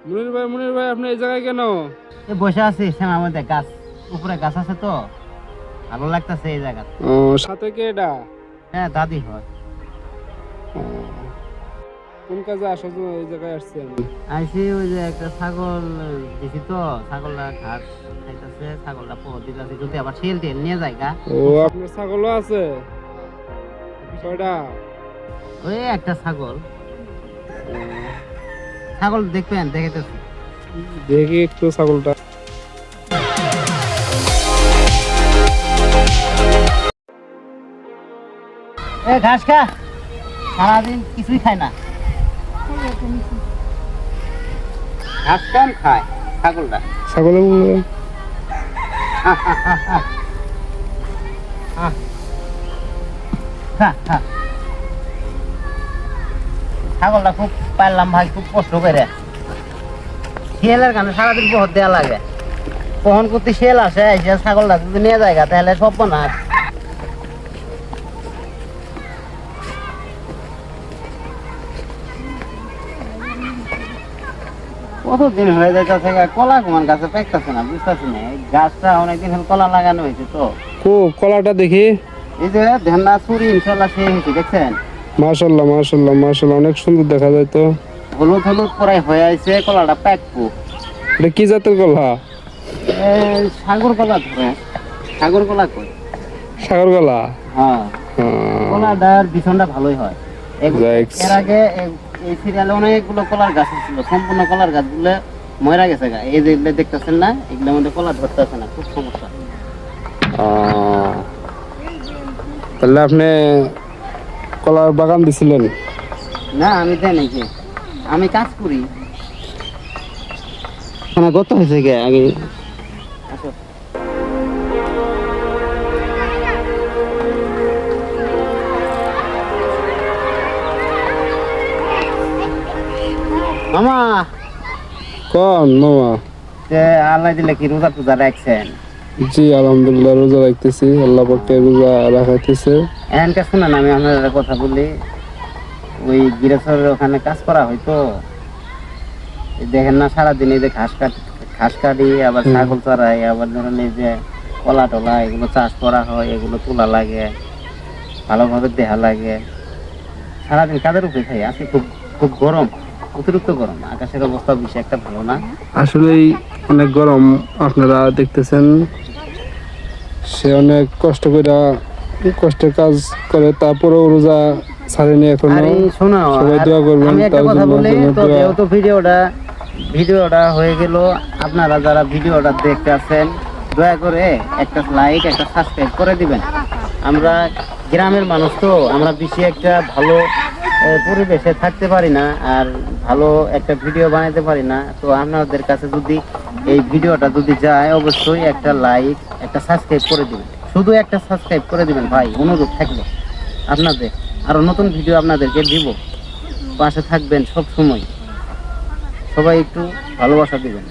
মুনির ভাই আপনি এই জায়গায় কেন? এই বসে আছি শ্যামার মধ্যে, গাছ উপরে গাছ আছে তো ভালো লাগতেছে এই জায়গা। ও সাথে কে এটা? হ্যাঁ দাদি হয়। ও, কোন কাজে আসার জন্য এই জায়গায় আসছেন? আইসি ওই যে একটা ছাগল দিছি তো, ছাগলটা ঘাস খাইতেছে, ছাগলটা পোহ দিতেছে, যদি আবার শেল টেল নিয়ে যায় গা। ও আপনার ছাগলও আছে? কয়টা? ওই একটা ছাগল। ও, ছাগল দেখবেন, দেখাইতেছে। দেখি একটু ছাগলটা। এ ঘাস খা, সারাদিন কিছুই খায় না, ঘাস কম খায় ছাগলটা। ছাগলে ছাগলটা খুব পারলাম ভাই, খুব কষ্ট করে। শিয়ালের কারণে সারাদিন বহুত দেওয়া লাগে, কখন করতে শিয়াল আসে, এসে ছাগলটা যদি নিয়ে যায় তাহলে সব না। কতদিন হয়ে যাইতেছে, কলা কুমান গাছে পেকতেছে না, বুঝতেছি না। এই গাছটা অনেকদিন হল কলা লাগানো হয়েছে তো। কলাটা দেখি। এই যে ধান্না চুরি ইনশাল্লাহ সে হয়েছে, দেখছেন? মাশাআল্লাহ মাশাআল্লাহ মাশাআল্লাহ, অনেক সুন্দর দেখা যায় তো। হলুদ হলুদ পরে হয়ে আছে, কলাটা প্যাকপু। এটা কি জাতের কলা? সাগর কলা ধরে, সাগর কলা কই। সাগর কলা। হ্যাঁ, কলাটার বিছনটা ভালোই হয়। এর আগে এই সিরিয়ালে অনেকগুলো কলার গাছ ছিল, সম্পূর্ণ কলার গাছগুলো মরা গেছে গা। এই যে দেখতেছেন না, এগুলোর মধ্যে কলা ধরতেছে না, খুব সমস্যা। তাহলে আপনি কলার বাগান দিছিলেন? না আমি দেয় নাকি, আমি কাজ করি। গত হয়েছে গে আগে। আসো। মামা কোন মামা? আল্লাহ দিলে কি রোজা টুজা রাখছেন? জি আলহামদুলিল্লাহ রোজা রাখতেছি, আল্লাহ পাকে রোজা রাখাইতেছে। এখানকার শুনেন, আমি আপনার কথা বলি। ওই গিরেশ্বরের ওখানে কাজ করা হয়তো, দেখেন না সারাদিন এই যে ঘাস কাটি, আবার ছাগল চড়াই, আবার ধরেন এই যে কলা টলা এগুলো চাষ করা হয়, এগুলো তোলা লাগে, ভালোভাবে দেখা লাগে। সারাদিন কাদের উপরে খাই আজকে, খুব খুব গরম, অতিরিক্ত গরম, আকাশের অবস্থা বেশি একটা ভালো না। আসলেই অনেক গরম, আপনারা দেখতেছেন। সে অনেক কষ্ট করে কষ্টের কাজ করে, তারপরেও রোজা ছাড়েনি এখনো। সবাই দোয়া করবেন। আমি একটা কথা বলি তো, যেহেতু ভিডিওটা হয়ে গেল, আপনারা যারা ভিডিওটা দেখতে আছেন দয়া করে একটা লাইক একটা সাবস্ক্রাইব করে দিবেন। আমরা গ্রামের মানুষ তো, আমরা বেশি একটা ভালো পরিবেশে থাকতে পারি না, আর ভালো একটা ভিডিও বানাতে পারি না। তো আপনাদের কাছে যদি এই ভিডিওটা যদি যায়, অবশ্যই একটা লাইক একটা সাবস্ক্রাইব করে দিবেন, শুধু একটা সাবস্ক্রাইব করে দিবেন ভাই, অনুরোধ থাকলো আপনাদের। আরো নতুন ভিডিও আপনাদেরকে দিব, পাশে থাকবেন সব সময়, সবাই একটু ভালোবাসা দিবেন।